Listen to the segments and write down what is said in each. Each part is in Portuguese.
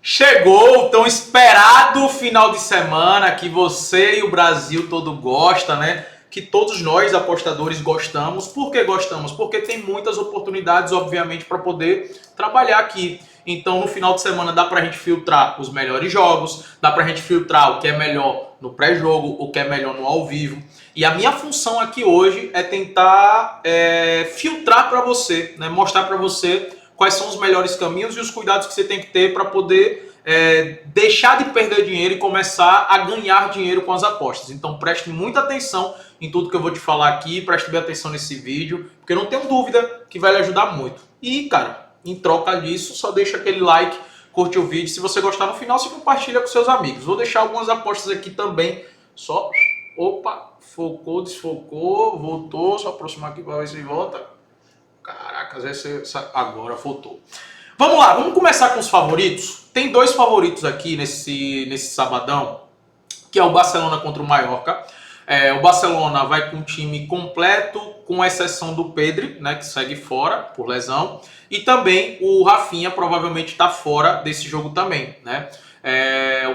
Chegou o tão esperado final de semana que você e o Brasil todo gosta, né? Que todos nós apostadores gostamos. Por que gostamos? Porque tem muitas oportunidades, obviamente, para poder trabalhar aqui. Então, no final de semana dá para a gente filtrar os melhores jogos, dá para a gente filtrar o que é melhor no pré-jogo, o que é melhor no ao vivo. E a minha função aqui hoje é tentar filtrar para você, né? Mostrar para você quais são os melhores caminhos e os cuidados que você tem que ter para poder deixar de perder dinheiro e começar a ganhar dinheiro com as apostas. Então preste muita atenção em tudo que eu vou te falar aqui, preste bem atenção nesse vídeo, porque eu não tenho dúvida que vai lhe ajudar muito. E, cara, em troca disso, só deixa aquele like, curte o vídeo. Se você gostar, no final você compartilha com seus amigos. Vou deixar algumas apostas aqui também, só... Opa, focou, desfocou, voltou, só aproximar aqui para ver se volta. Caraca, agora voltou. Vamos lá, vamos começar com os favoritos. Tem dois favoritos aqui nesse sabadão, que é o Barcelona contra o Mallorca. O Barcelona vai com o time completo, com exceção do Pedri, né, que segue fora por lesão. E também o Rafinha provavelmente está fora desse jogo também, né?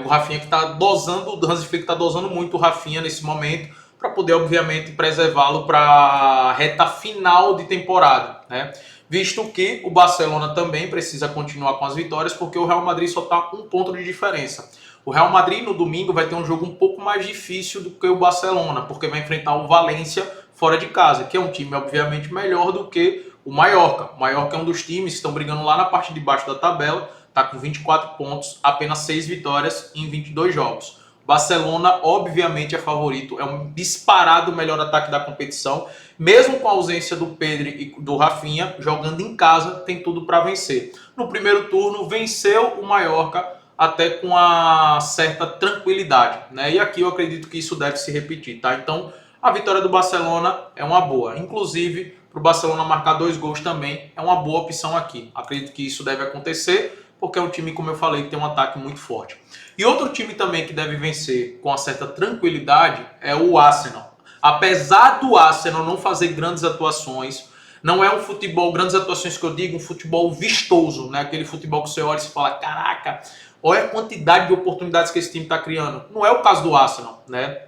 O Rafinha que está dosando, o Hansi Flick está dosando muito o Rafinha nesse momento, para poder, obviamente, preservá-lo para a reta final de temporada, né? Visto que o Barcelona também precisa continuar com as vitórias, porque o Real Madrid só está um ponto de diferença. O Real Madrid, no domingo, vai ter um jogo um pouco mais difícil do que o Barcelona, porque vai enfrentar o Valência fora de casa, que é um time, obviamente, melhor do que o Mallorca. O Mallorca é um dos times que estão brigando lá na parte de baixo da tabela, está com 24 pontos, apenas 6 vitórias em 22 jogos. Barcelona, obviamente, é favorito, é um disparado melhor ataque da competição, mesmo com a ausência do Pedri e do Rafinha, jogando em casa, tem tudo para vencer. No primeiro turno, venceu o Mallorca até com uma certa tranquilidade, né? E aqui eu acredito que isso deve se repetir, tá? Então, a vitória do Barcelona é uma boa. Inclusive, para o Barcelona marcar 2 gols também, é uma boa opção aqui. Acredito que isso deve acontecer, porque é um time, como eu falei, que tem um ataque muito forte. E outro time também que deve vencer com uma certa tranquilidade é o Arsenal. Apesar do Arsenal não fazer grandes atuações, não é um futebol, grandes atuações que eu digo, um futebol vistoso, né? Aquele futebol que você olha e fala, caraca, olha a quantidade de oportunidades que esse time está criando. Não é o caso do Arsenal, né?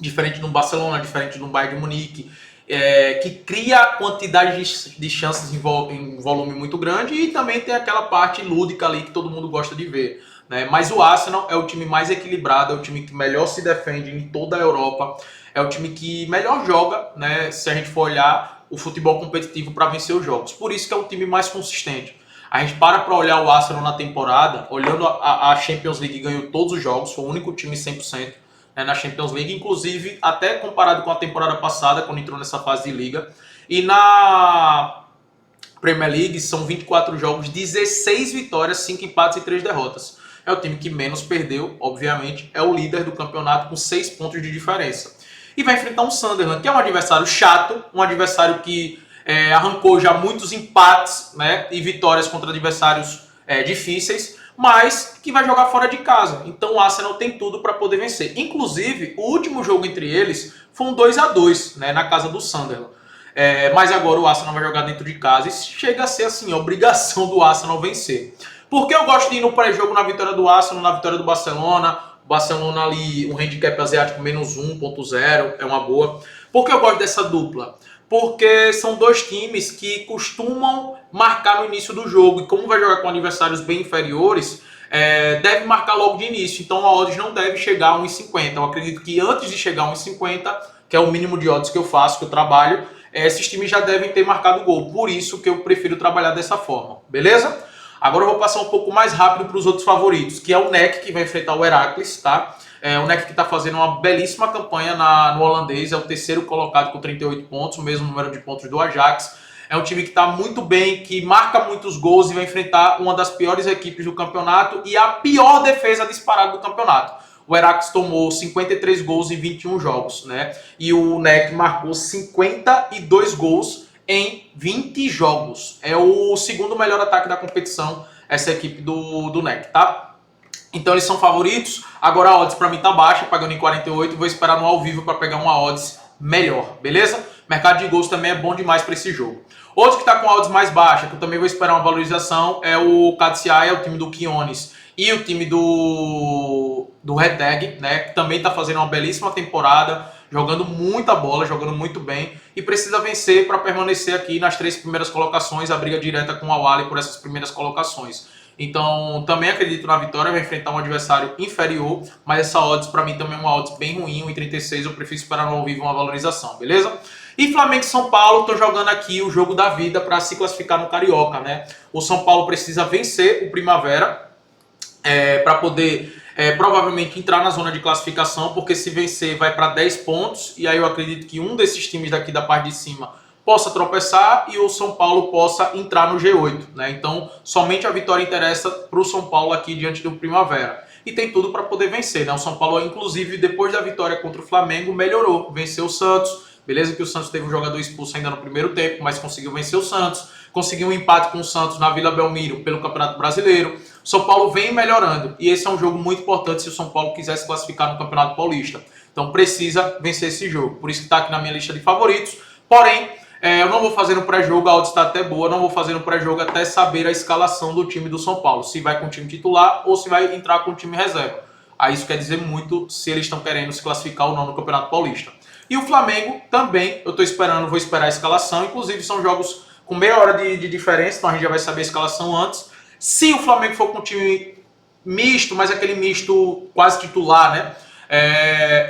Diferente do Barcelona, diferente do Bayern de Munique, que cria quantidade de chances em volume muito grande e também tem aquela parte lúdica ali que todo mundo gosta de ver, né? Mas o Arsenal é o time mais equilibrado, é o time que melhor se defende em toda a Europa, é o time que melhor joga, né? Se a gente for olhar o futebol competitivo para vencer os jogos. Por isso que é o time mais consistente. A gente para olhar o Arsenal na temporada, olhando a Champions League, ganhou todos os jogos, foi o único time 100%. Na Champions League, inclusive até comparado com a temporada passada, quando entrou nessa fase de liga. E na Premier League são 24 jogos, 16 vitórias, 5 empates e 3 derrotas. É o time que menos perdeu, obviamente, é o líder do campeonato com 6 pontos de diferença. E vai enfrentar um Sunderland, que é um adversário chato, um adversário que arrancou já muitos empates, né, e vitórias contra adversários difíceis, mas que vai jogar fora de casa. Então o Arsenal tem tudo para poder vencer. Inclusive, o último jogo entre eles foi um 2-2, né, na casa do Sunderland. Mas agora o Arsenal vai jogar dentro de casa e chega a ser assim, a obrigação do Arsenal vencer. Por que eu gosto de ir no pré-jogo na vitória do Arsenal, na vitória do Barcelona? O Barcelona ali, um handicap asiático menos 1.0, é uma boa. Por que eu gosto dessa dupla? Porque são dois times que costumam marcar no início do jogo. E como vai jogar com adversários bem inferiores, deve marcar logo de início. Então a odds não deve chegar a 1,50. Eu acredito que antes de chegar a 1,50, que é o mínimo de odds que eu faço, que eu trabalho, esses times já devem ter marcado gol. Por isso que eu prefiro trabalhar dessa forma. Beleza? Agora eu vou passar um pouco mais rápido para os outros favoritos, que é o NEC, que vai enfrentar o Heracles, tá? O NEC que está fazendo uma belíssima campanha no holandês, é o terceiro colocado com 38 pontos, o mesmo número de pontos do Ajax. É um time que está muito bem, que marca muitos gols e vai enfrentar uma das piores equipes do campeonato e a pior defesa disparada do campeonato. O Heracles tomou 53 gols em 21 jogos, né? E o NEC marcou 52 gols em 20 jogos. É o segundo melhor ataque da competição, essa equipe do NEC, tá? Então eles são favoritos. Agora a odds para mim tá baixa, pagando em 48. Vou esperar no ao vivo para pegar uma odds melhor, beleza? Mercado de gols também é bom demais para esse jogo. Outro que está com odds mais baixa, que eu também vou esperar uma valorização, é o Catsiai, é o time do Quiones. e o time do Reteg, né, que também está fazendo uma belíssima temporada, jogando muita bola, jogando muito bem, e precisa vencer para permanecer aqui nas 3 primeiras colocações, a briga direta com o Al-Ahly por essas primeiras colocações. Então, também acredito na vitória, vai enfrentar um adversário inferior, mas essa odds para mim também é uma odds bem ruim, 1,36, eu prefiro esperar no ao vivo uma valorização, beleza? E Flamengo e São Paulo, tô jogando aqui o jogo da vida para se classificar no Carioca, né? O São Paulo precisa vencer o Primavera para poder provavelmente entrar na zona de classificação, porque se vencer vai para 10 pontos, e aí eu acredito que um desses times daqui da parte de cima possa tropeçar e o São Paulo possa entrar no G8, né? Então, somente a vitória interessa para o São Paulo aqui diante do Primavera. E tem tudo para poder vencer, né? O São Paulo, inclusive, depois da vitória contra o Flamengo, melhorou, venceu o Santos. Beleza que o Santos teve um jogador expulso ainda no primeiro tempo, mas conseguiu vencer o Santos. Conseguiu um empate com o Santos na Vila Belmiro pelo Campeonato Brasileiro. O São Paulo vem melhorando e esse é um jogo muito importante se o São Paulo quiser se classificar no Campeonato Paulista. Então precisa vencer esse jogo. Por isso que está aqui na minha lista de favoritos. Porém, eu não vou fazer no pré-jogo, a odd está até boa, não vou fazer no pré-jogo até saber a escalação do time do São Paulo. Se vai com o time titular ou se vai entrar com o time reserva. Aí isso quer dizer muito se eles estão querendo se classificar ou não no Campeonato Paulista. E o Flamengo também, eu estou esperando, vou esperar a escalação. Inclusive são jogos com meia hora de diferença, então a gente já vai saber a escalação antes. Se o Flamengo for com um time misto, mas aquele misto quase titular, né?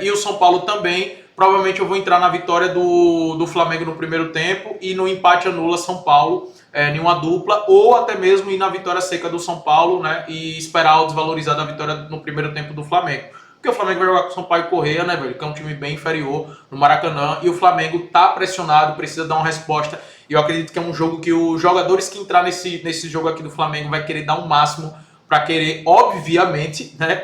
E o São Paulo também, provavelmente eu vou entrar na vitória do Flamengo no primeiro tempo e no empate anula São Paulo, em uma dupla, ou até mesmo ir na vitória seca do São Paulo, né? E esperar o desvalorizar da vitória no primeiro tempo do Flamengo. Porque o Flamengo vai jogar com o Sampaio Corrêa, né, velho? Que é um time bem inferior no Maracanã. E o Flamengo tá pressionado, precisa dar uma resposta. E eu acredito que é um jogo que os jogadores que entrar nesse jogo aqui do Flamengo vai querer dar um máximo para querer, obviamente, né,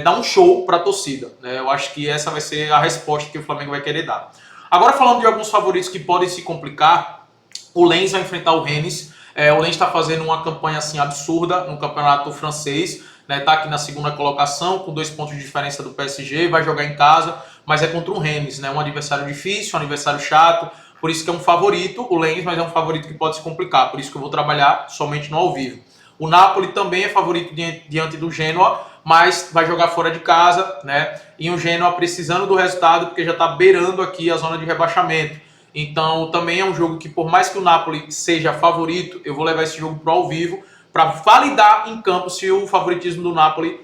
dar um show para a torcida. Né? Eu acho que essa vai ser a resposta que o Flamengo vai querer dar. Agora, falando de alguns favoritos que podem se complicar, o Lens vai enfrentar o Rennes. O Lens está fazendo uma campanha assim absurda no campeonato francês. Está aqui na segunda colocação, com 2 pontos de diferença do PSG, vai jogar em casa, mas é contra o Rennes, né? Um adversário difícil, um adversário chato, por isso que é um favorito, o Lens, mas é um favorito que pode se complicar, por isso que eu vou trabalhar somente no ao vivo. O Napoli também é favorito diante do Genoa, mas vai jogar fora de casa, né? E o Genoa precisando do resultado, porque já está beirando aqui a zona de rebaixamento. Então também é um jogo que, por mais que o Napoli seja favorito, eu vou levar esse jogo para o ao vivo, para validar em campo se o favoritismo do Napoli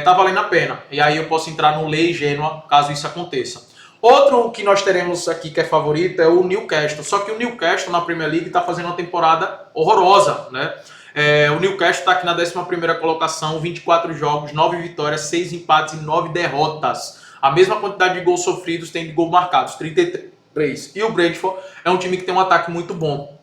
tá valendo a pena. E aí eu posso entrar no Lei Genoa, caso isso aconteça. Outro que nós teremos aqui que é favorito é o Newcastle. Só que o Newcastle na Premier League está fazendo uma temporada horrorosa, né? O Newcastle está aqui na 11ª colocação, 24 jogos, 9 vitórias, 6 empates e 9 derrotas. A mesma quantidade de gols sofridos tem de gols marcados, 33. E o Brentford é um time que tem um ataque muito bom.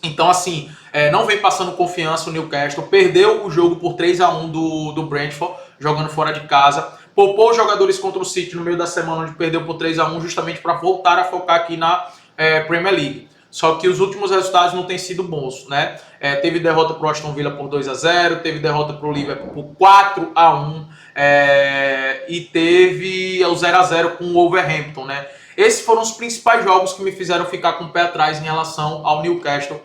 Então, assim, não vem passando confiança o Newcastle. Perdeu o jogo por 3-1 do Brentford, jogando fora de casa. Poupou os jogadores contra o City no meio da semana, onde perdeu por 3-1, justamente para voltar a focar aqui na Premier League. Só que os últimos resultados não têm sido bons, né? Teve derrota para o Aston Villa por 2-0, teve derrota para o Liverpool por 4-1 e teve o 0-0 com o Wolverhampton, né? Esses foram os principais jogos que me fizeram ficar com o pé atrás em relação ao Newcastle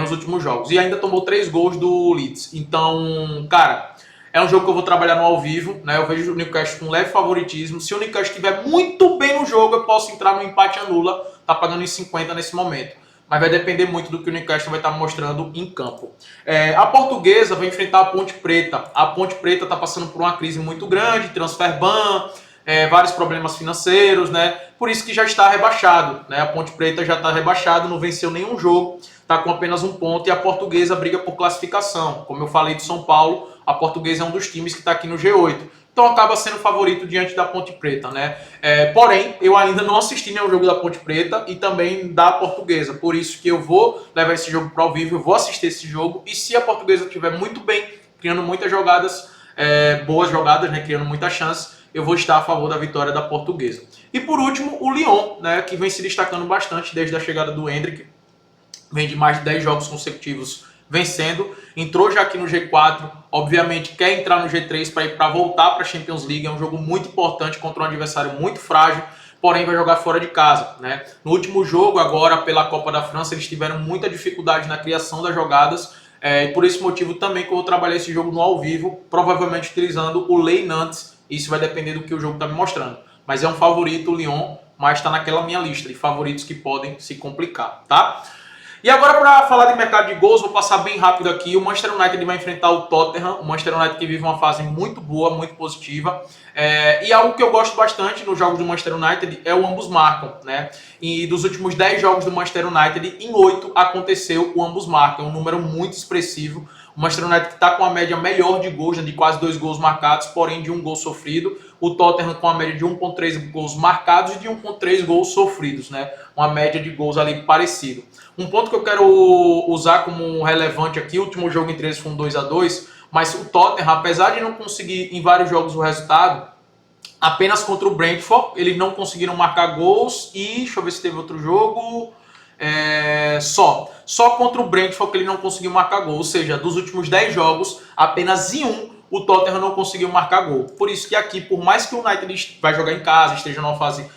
nos últimos jogos. E ainda tomou 3 gols do Leeds. Então, cara, é um jogo que eu vou trabalhar no ao vivo, né? Eu vejo o Newcastle com leve favoritismo. Se o Newcastle estiver muito bem no jogo, eu posso entrar no empate anula. Tá pagando em 50 nesse momento. Mas vai depender muito do que o Newcastle vai estar mostrando em campo. A Portuguesa vai enfrentar a Ponte Preta. A Ponte Preta está passando por uma crise muito grande, transfer ban, vários problemas financeiros, né? Por isso que já está rebaixado, né? A Ponte Preta já está rebaixado, não venceu nenhum jogo, está com apenas 1 ponto, e a Portuguesa briga por classificação. Como eu falei de São Paulo, a Portuguesa é um dos times que está aqui no G8. Então acaba sendo favorito diante da Ponte Preta, né? Porém, eu ainda não assisti nenhum jogo da Ponte Preta e também da Portuguesa. Por isso que eu vou levar esse jogo para o vivo, eu vou assistir esse jogo. E se a Portuguesa estiver muito bem, criando muitas jogadas, boas jogadas, né? Criando muitas chances, eu vou estar a favor da vitória da Portuguesa. E por último, o Lyon, né? Que vem se destacando bastante desde a chegada do Endrick. Vem de mais de 10 jogos consecutivos vencendo, entrou já aqui no G4, obviamente quer entrar no G3 para ir para voltar para a Champions League, é um jogo muito importante contra um adversário muito frágil, porém vai jogar fora de casa, né? No último jogo, agora pela Copa da França, eles tiveram muita dificuldade na criação das jogadas, E por esse motivo também que eu vou trabalhar esse jogo no ao vivo, provavelmente utilizando o Lei Nantes. Isso vai depender do que o jogo está me mostrando. Mas é um favorito o Lyon, mas está naquela minha lista de favoritos que podem se complicar, tá? E agora, para falar de mercado de gols, vou passar bem rápido aqui. O Manchester United vai enfrentar o Tottenham. O Manchester United que vive uma fase muito boa, muito positiva. E algo que eu gosto bastante nos jogos do Manchester United é o ambos marcam, né? E dos últimos 10 jogos do Manchester United, em 8 aconteceu o ambos marcam. É um número muito expressivo. O Manchester United está com a média melhor de gols, né, de quase 2 gols marcados, porém de 1 gol sofrido. O Tottenham com a média de 1,3 gols marcados e de 1,3 gols sofridos, né? Uma média de gols ali parecido. Um ponto que eu quero usar como relevante aqui, o último jogo entre eles foi um 2-2, mas o Tottenham, apesar de não conseguir em vários jogos o resultado, apenas contra o Brentford, eles não conseguiram marcar gols e, deixa eu ver se teve outro jogo, só contra o Brentford que ele não conseguiu marcar gol, ou seja, dos últimos 10 jogos, apenas em um o Tottenham não conseguiu marcar gol. Por isso que aqui, por mais que o United vai jogar em casa, esteja numa fase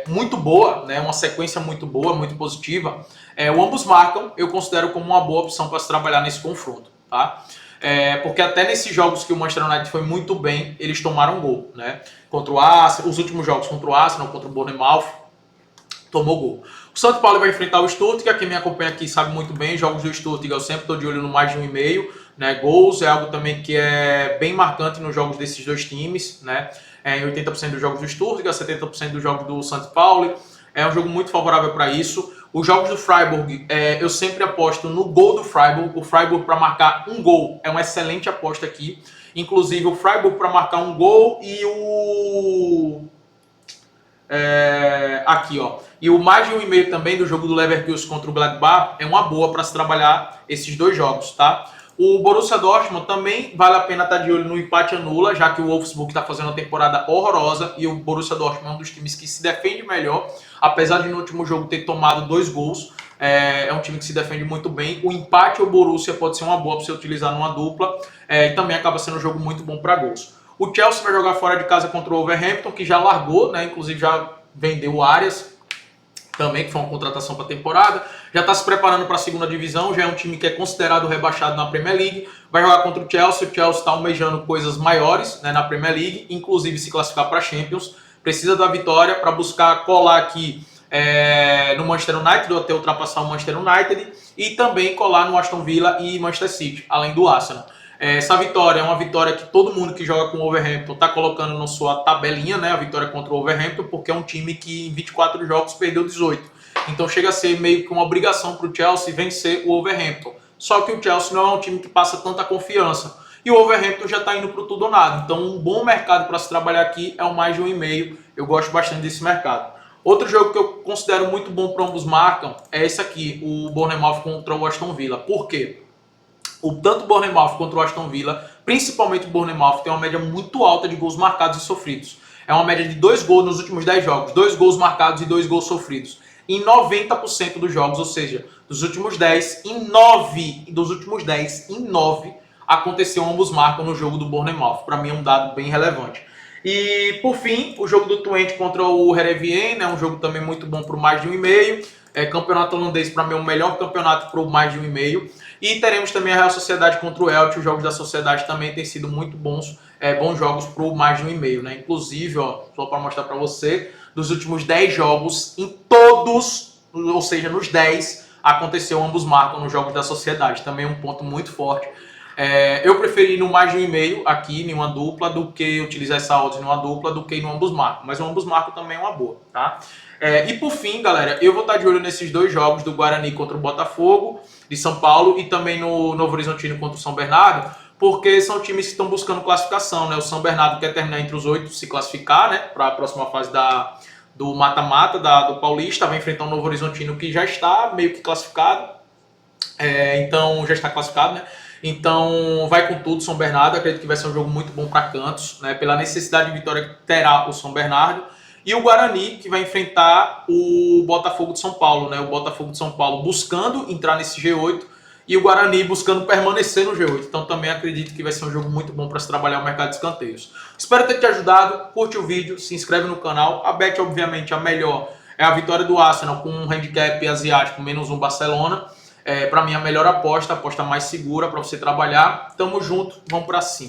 muito boa, né, uma sequência muito boa, muito positiva, o ambos marcam, eu considero como uma boa opção para se trabalhar nesse confronto, tá? Porque até nesses jogos que o Manchester United foi muito bem, eles tomaram gol, né? Contra o Arsenal, os últimos jogos contra o Arsenal, contra o Bournemouth, tomou gol. O São Paulo vai enfrentar o Stuttgart, quem me acompanha aqui sabe muito bem, jogos do Stuttgart eu sempre estou de olho no mais de 1,5, né? Gols é algo também que é bem marcante nos jogos desses dois times, né? Em 80% dos jogos do Stuttgart, 70% dos jogos do São Paulo. É um jogo muito favorável para isso. Os jogos do Freiburg, eu sempre aposto no gol do Freiburg. O Freiburg para marcar um gol é uma excelente aposta aqui. Inclusive o Freiburg para marcar um gol e o... aqui, ó. E o mais de 1,5 também do jogo do Leverkusen contra o Gladbach é uma boa para se trabalhar esses dois jogos, tá? O Borussia Dortmund também vale a pena estar de olho no empate anula, já que o Wolfsburg está fazendo uma temporada horrorosa e o Borussia Dortmund é um dos times que se defende melhor, apesar de no último jogo ter tomado 2 gols. É um time que se defende muito bem. O empate ao Borussia pode ser uma boa para você utilizar numa dupla e também acaba sendo um jogo muito bom para gols. O Chelsea vai jogar fora de casa contra o Wolverhampton, que já largou, né? Inclusive já vendeu o Arias também, que foi uma contratação para a temporada. Já está se preparando para a segunda divisão, já é um time que é considerado rebaixado na Premier League. Vai jogar contra o Chelsea está almejando coisas maiores, né, na Premier League, inclusive se classificar para a Champions. Precisa da vitória para buscar colar aqui no Manchester United, ou até ultrapassar o Manchester United, e também colar no Aston Villa e Manchester City, além do Arsenal. Essa vitória é uma vitória que todo mundo que joga com o Wolverhampton está colocando na sua tabelinha, né? A vitória contra o Wolverhampton, porque é um time que em 24 jogos perdeu 18. Então chega a ser meio que uma obrigação para o Chelsea vencer o Wolverhampton. Só que o Chelsea não é um time que passa tanta confiança. E o Wolverhampton já está indo para tudo ou nada. Então um bom mercado para se trabalhar aqui é o mais de 1,5. Eu gosto bastante desse mercado. Outro jogo que eu considero muito bom para ambos marcam é esse aqui, o Bournemouth contra o Aston Villa. Por quê? Tanto o Bournemouth contra o Aston Villa, principalmente o Bournemouth, tem uma média muito alta de gols marcados e sofridos. É uma média de 2 gols nos últimos 10 jogos, 2 gols marcados e 2 gols sofridos. Em 90% dos jogos, ou seja, dos últimos 10, em 9 aconteceu ambos marcam no jogo do Bournemouth. Para mim é um dado bem relevante. E por fim, o jogo do Twente contra o Heerenveen, né, um jogo também muito bom para o mais de 1,5. Campeonato holandês para mim é o melhor campeonato para o mais de 1,5. E teremos também a Real Sociedade contra o Elche. Os jogos da Sociedade também têm sido muito bons jogos para o mais de 1,5, né? Inclusive, ó, só para mostrar para você, dos últimos 10 jogos, em todos, ou seja, nos 10, aconteceu ambos marcam nos jogos da Sociedade. Também é um ponto muito forte. Eu preferi ir no mais de 1,5 aqui, em uma dupla, do que utilizar essa odds numa dupla, do que no ambos marcam. Mas o ambos marcam também é uma boa, tá? E por fim, galera, eu vou estar de olho nesses dois jogos do Guarani contra o Botafogo de São Paulo e também no Novo Horizontino contra o São Bernardo, porque são times que estão buscando classificação, né? O São Bernardo quer terminar entre os 8, se classificar, né, para a próxima fase do mata-mata do Paulista, vai enfrentar o Novo Horizontino que já está meio que classificado, então já está classificado, né? Então vai com tudo São Bernardo, acredito que vai ser um jogo muito bom para Cantos, né? Pela necessidade de vitória que terá o São Bernardo. E o Guarani, que vai enfrentar o Botafogo de São Paulo, né? O Botafogo de São Paulo buscando entrar nesse G8 e o Guarani buscando permanecer no G8. Então também acredito que vai ser um jogo muito bom para se trabalhar o mercado de escanteios. Espero ter te ajudado. Curte o vídeo, se inscreve no canal. A bet, obviamente, a melhor é a vitória do Arsenal com um handicap asiático -1 Barcelona. para mim a melhor aposta, a aposta mais segura para você trabalhar. Tamo junto, vamos para cima.